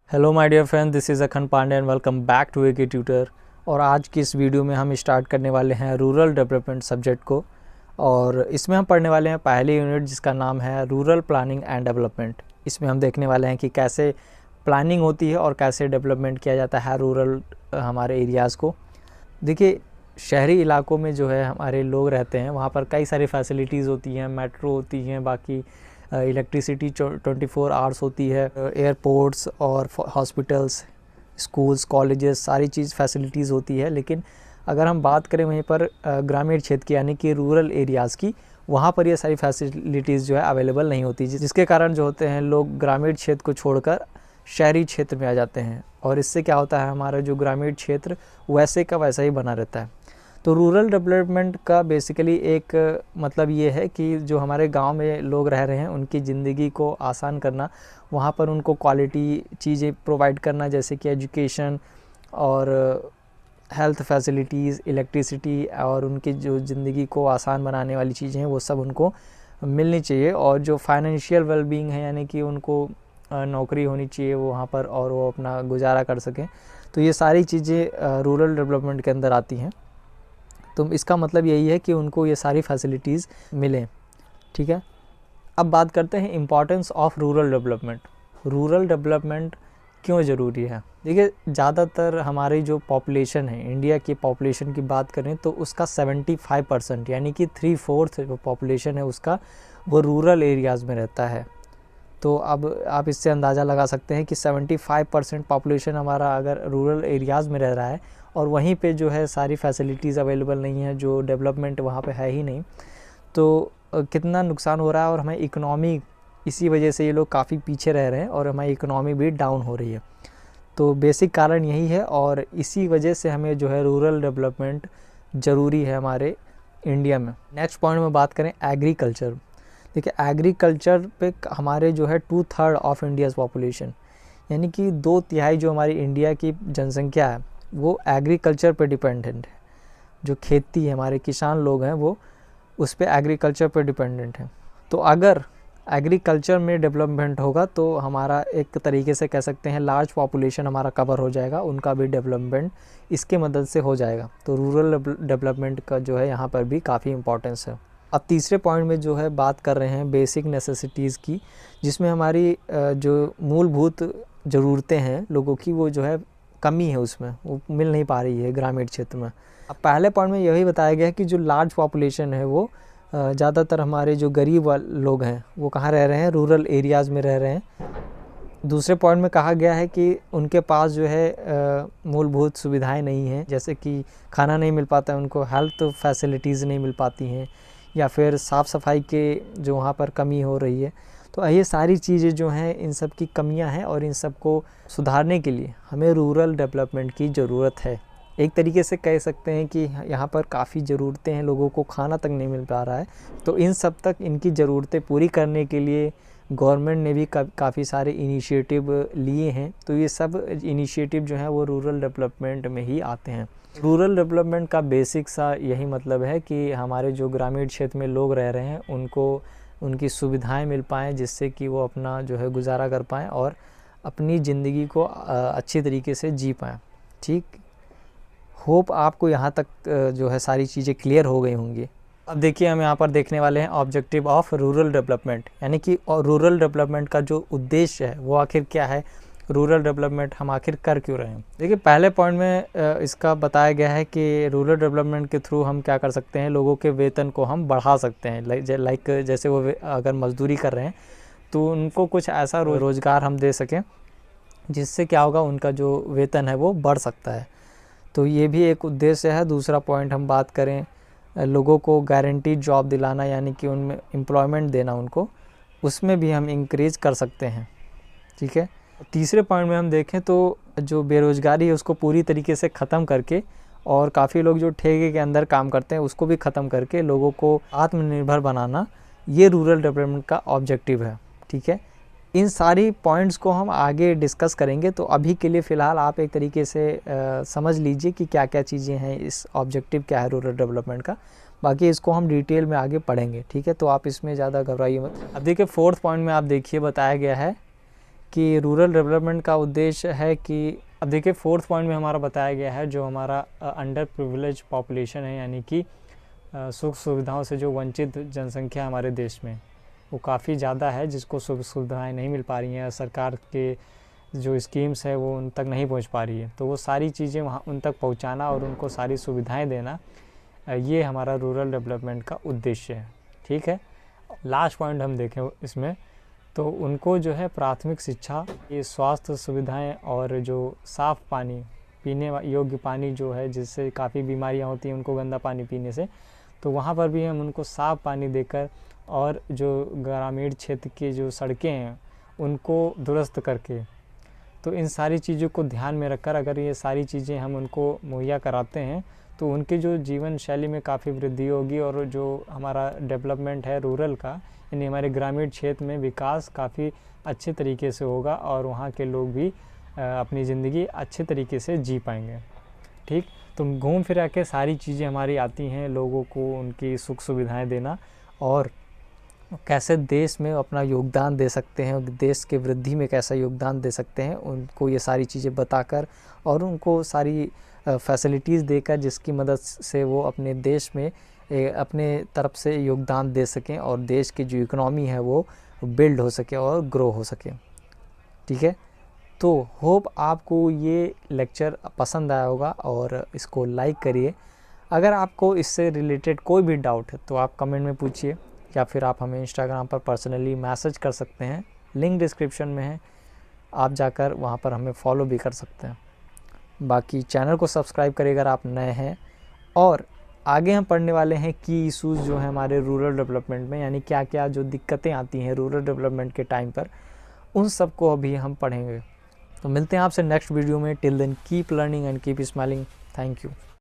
Hello my dear friend, this is Akhan Pandey and welcome back to AK tutor. और आज की इस वीडियो में हम स्टार्ट करने वाले हैं रूरल डेवलपमेंट सब्जेक्ट को। और इसमें हम पढ़ने वाले हैं पहली यूनिट जिसका नाम है रूरल प्लानिंग एंड डेवलपमेंट। इसमें हम देखने वाले हैं कि कैसे प्लानिंग होती है और कैसे डेवलपमेंट किया जाता है रूरल हमारे एरियाज़ को। देखिए, शहरी इलाकों में जो है हमारे लोग रहते हैं, वहाँ पर कई सारी फैसिलिटीज़ होती हैं, मेट्रो होती हैं, बाकी इलेक्ट्रिसिटी 24 आवर्स होती है, एयरपोर्ट्स और हॉस्पिटल्स, स्कूल्स, कॉलेजेस, सारी चीज़ फैसिलिटीज़ होती है। लेकिन अगर हम बात करें वहीं पर ग्रामीण क्षेत्र की यानी कि रूरल एरियाज़ की, वहाँ पर ये सारी फैसिलिटीज़ जो है अवेलेबल नहीं होती, जिसके कारण जो होते हैं लोग ग्रामीण क्षेत्र को छोड़कर शहरी क्षेत्र में आ जाते हैं। और इससे क्या होता है, हमारा जो ग्रामीण क्षेत्र वैसे का वैसा ही बना रहता है। तो रूरल डेवलपमेंट का बेसिकली एक मतलब ये है कि जो हमारे गांव में लोग रह रहे हैं उनकी ज़िंदगी को आसान करना, वहाँ पर उनको क्वालिटी चीज़ें प्रोवाइड करना, जैसे कि एजुकेशन और हेल्थ फैसिलिटीज़, इलेक्ट्रिसिटी और उनकी जो ज़िंदगी को आसान बनाने वाली चीज़ें हैं वो सब उनको मिलनी चाहिए। और जो फाइनेंशियल वेलबींग है यानी कि उनको नौकरी होनी चाहिए वहाँ पर और वो अपना गुजारा कर सकें। तो ये सारी चीज़ें रूरल डेवलपमेंट के अंदर आती हैं। तो इसका मतलब यही है कि उनको ये सारी फैसिलिटीज़ मिलें। ठीक है, अब बात करते हैं importance of rural development. Rural development क्यों ज़रूरी है? देखिए, ज़्यादातर हमारी जो पॉपुलेशन है, इंडिया की पॉपुलेशन की बात करें तो उसका 75% यानी कि 3/4 जो पॉपुलेशन है उसका वो रूरल एरियाज़ में रहता है। तो अब आप इससे अंदाज़ा लगा सकते हैं कि 75% पॉपुलेशन हमारा अगर रूरल एरियाज़ में रह रहा है और वहीं पे जो है सारी फैसिलिटीज़ अवेलेबल नहीं है, जो डेवलपमेंट वहाँ पे है ही नहीं, तो कितना नुकसान हो रहा है। और हमें इकोनॉमी, इसी वजह से ये लोग काफ़ी पीछे रह रहे हैं और हमारी इकोनॉमी भी डाउन हो रही है। तो बेसिक कारण यही है और इसी वजह से हमें जो है रूरल डेवलपमेंट ज़रूरी है हमारे इंडिया में। नेक्स्ट पॉइंट में बात करें एग्रीकल्चर। देखिए, एग्रीकल्चर पे हमारे जो है 2/3 ऑफ इंडियाज़ पॉपुलेशन यानी कि 2/3 जो हमारी इंडिया की जनसंख्या है वो एग्रीकल्चर पे डिपेंडेंट है। जो खेती है, हमारे किसान लोग हैं वो उस पे एग्रीकल्चर पे डिपेंडेंट है। तो अगर एग्रीकल्चर में डेवलपमेंट होगा तो हमारा एक तरीके से कह सकते हैं लार्ज पॉपुलेशन हमारा कवर हो जाएगा, उनका भी डेवलपमेंट इसके मदद से हो जाएगा। तो रूरल डेवलपमेंट का जो है यहाँ पर भी काफ़ी इंपॉर्टेंस है। अब तीसरे पॉइंट में जो है बात कर रहे हैं बेसिक नेसेसिटीज़ की, जिसमें हमारी जो मूलभूत ज़रूरतें हैं लोगों की वो जो है कमी है, उसमें वो मिल नहीं पा रही है ग्रामीण क्षेत्र में। अब पहले पॉइंट में यही बताया गया है कि जो लार्ज पॉपुलेशन है वो ज़्यादातर हमारे जो गरीब लोग हैं वो कहाँ रह रहे हैं, रूरल एरियाज़ में रह रहे हैं। दूसरे पॉइंट में कहा गया है कि उनके पास जो है मूलभूत सुविधाएं नहीं हैं, जैसे कि खाना नहीं मिल पाता है उनको, हेल्थ फैसिलिटीज़ नहीं मिल पाती हैं, या फिर साफ़ सफाई के जो वहाँ पर कमी हो रही है। तो ये सारी चीज़ें जो हैं इन सब की कमियां हैं और इन सब को सुधारने के लिए हमें रूरल डेवलपमेंट की ज़रूरत है। एक तरीके से कह सकते हैं कि यहाँ पर काफ़ी ज़रूरतें हैं, लोगों को खाना तक नहीं मिल पा रहा है। तो इन सब तक इनकी ज़रूरतें पूरी करने के लिए गवर्नमेंट ने भी काफ़ी सारे इनिशिएटिव लिए हैं। तो ये सब इनिशिएटिव जो हैं वो रूरल डेवलपमेंट में ही आते हैं। रूरल डेवलपमेंट का बेसिक सा यही मतलब है कि हमारे जो ग्रामीण क्षेत्र में लोग रह रहे हैं उनको उनकी सुविधाएं मिल पाएँ, जिससे कि वो अपना जो है गुजारा कर पाएँ और अपनी ज़िंदगी को अच्छी तरीके से जी पाएँ। ठीक, होप आपको यहाँ तक जो है सारी चीज़ें क्लियर हो गई होंगी। अब देखिए, हम यहाँ पर देखने वाले हैं ऑब्जेक्टिव ऑफ रूरल डेवलपमेंट, यानी कि रूरल डेवलपमेंट का जो उद्देश्य है वो आखिर क्या है, रूरल डेवलपमेंट हम आखिर कर क्यों रहे हैं। देखिए, पहले पॉइंट में इसका बताया गया है कि रूरल डेवलपमेंट के थ्रू हम क्या कर सकते हैं, लोगों के वेतन को हम बढ़ा सकते हैं। लाइक जैसे वो अगर मजदूरी कर रहे हैं तो उनको कुछ ऐसा रोज़गार हम दे सकें जिससे क्या होगा, उनका जो वेतन है वो बढ़ सकता है। तो ये भी एक उद्देश्य है। दूसरा पॉइंट हम बात करें, लोगों को गारंटीड जॉब दिलाना यानी कि उनमें एम्प्लॉयमेंट देना उनको, उसमें भी हम इंक्रीज कर सकते हैं। ठीक है, तीसरे पॉइंट में हम देखें तो जो बेरोज़गारी है उसको पूरी तरीके से ख़त्म करके, और काफ़ी लोग जो ठेके के अंदर काम करते हैं उसको भी ख़त्म करके लोगों को आत्मनिर्भर बनाना, ये रूरल डेवलपमेंट का ऑब्जेक्टिव है। ठीक है, इन सारी पॉइंट्स को हम आगे डिस्कस करेंगे। तो अभी के लिए फ़िलहाल आप एक तरीके से समझ लीजिए कि क्या क्या चीज़ें हैं, इस ऑब्जेक्टिव क्या है रूरल डेवलपमेंट का। बाकी इसको हम डिटेल में आगे पढ़ेंगे। ठीक है, तो आप इसमें ज़्यादा घबराइए मत। अब देखिए, फोर्थ पॉइंट में आप देखिए बताया गया है कि रूरल डेवलपमेंट का उद्देश्य है कि अब देखिए 4th पॉइंट में हमारा बताया गया है जो हमारा अंडर प्रिविलेज पॉपुलेशन है, यानी कि सुख सुविधाओं से जो वंचित जनसंख्या हमारे देश में वो काफ़ी ज़्यादा है, जिसको सुख सुविधाएँ नहीं मिल पा रही हैं, सरकार के जो स्कीम्स है वो उन तक नहीं पहुंच पा रही है। तो वो सारी चीज़ें वहाँ उन तक पहुंचाना और उनको सारी सुविधाएं देना, ये हमारा रूरल डेवलपमेंट का उद्देश्य है। ठीक है, लास्ट पॉइंट हम देखें इसमें तो उनको जो है प्राथमिक शिक्षा, ये स्वास्थ्य सुविधाएं और जो साफ़ पानी, पीने योग्य पानी जो है, जिससे काफ़ी बीमारियां होती हैं उनको गंदा पानी पीने से, तो वहाँ पर भी हम उनको साफ़ पानी देकर और जो ग्रामीण क्षेत्र की जो सड़कें हैं उनको दुरुस्त करके, तो इन सारी चीज़ों को ध्यान में रखकर अगर ये सारी चीज़ें हम उनको मुहैया कराते हैं तो उनके जो जीवन शैली में काफ़ी वृद्धि होगी और जो हमारा डेवलपमेंट है रूरल का, यानी हमारे ग्रामीण क्षेत्र में विकास काफ़ी अच्छे तरीके से होगा और वहाँ के लोग भी अपनी ज़िंदगी अच्छे तरीके से जी पाएंगे। ठीक, तो घूम फिरा के सारी चीज़ें हमारी आती हैं लोगों को उनकी सुख सुविधाएं देना और कैसे देश में अपना योगदान दे सकते हैं, देश के वृद्धि में कैसा योगदान दे सकते हैं, उनको ये सारी चीज़ें बताकर और उनको सारी फैसिलिटीज़ देकर जिसकी मदद से वो अपने देश में अपने तरफ से योगदान दे सकें और देश की जो इकोनॉमी है वो बिल्ड हो सके और ग्रो हो सके। ठीक है, तो होप आपको ये लेक्चर पसंद आया होगा और इसको लाइक करिए। अगर आपको इससे रिलेटेड कोई भी डाउट है तो आप कमेंट में पूछिए या फिर आप हमें इंस्टाग्राम पर पर्सनली मैसेज कर सकते हैं, लिंक डिस्क्रिप्शन में है, आप जाकर वहाँ पर हमें फॉलो भी कर सकते हैं। बाकी चैनल को सब्सक्राइब करिए अगर आप नए हैं। और आगे हम पढ़ने वाले हैं की इशूज़ जो है हमारे रूरल डेवलपमेंट में, यानी क्या क्या जो दिक्कतें आती हैं रूरल डेवलपमेंट के टाइम पर, उन सब को अभी हम पढ़ेंगे। तो मिलते हैं आपसे नेक्स्ट वीडियो में। Till then keep learning and keep smiling. Thank you.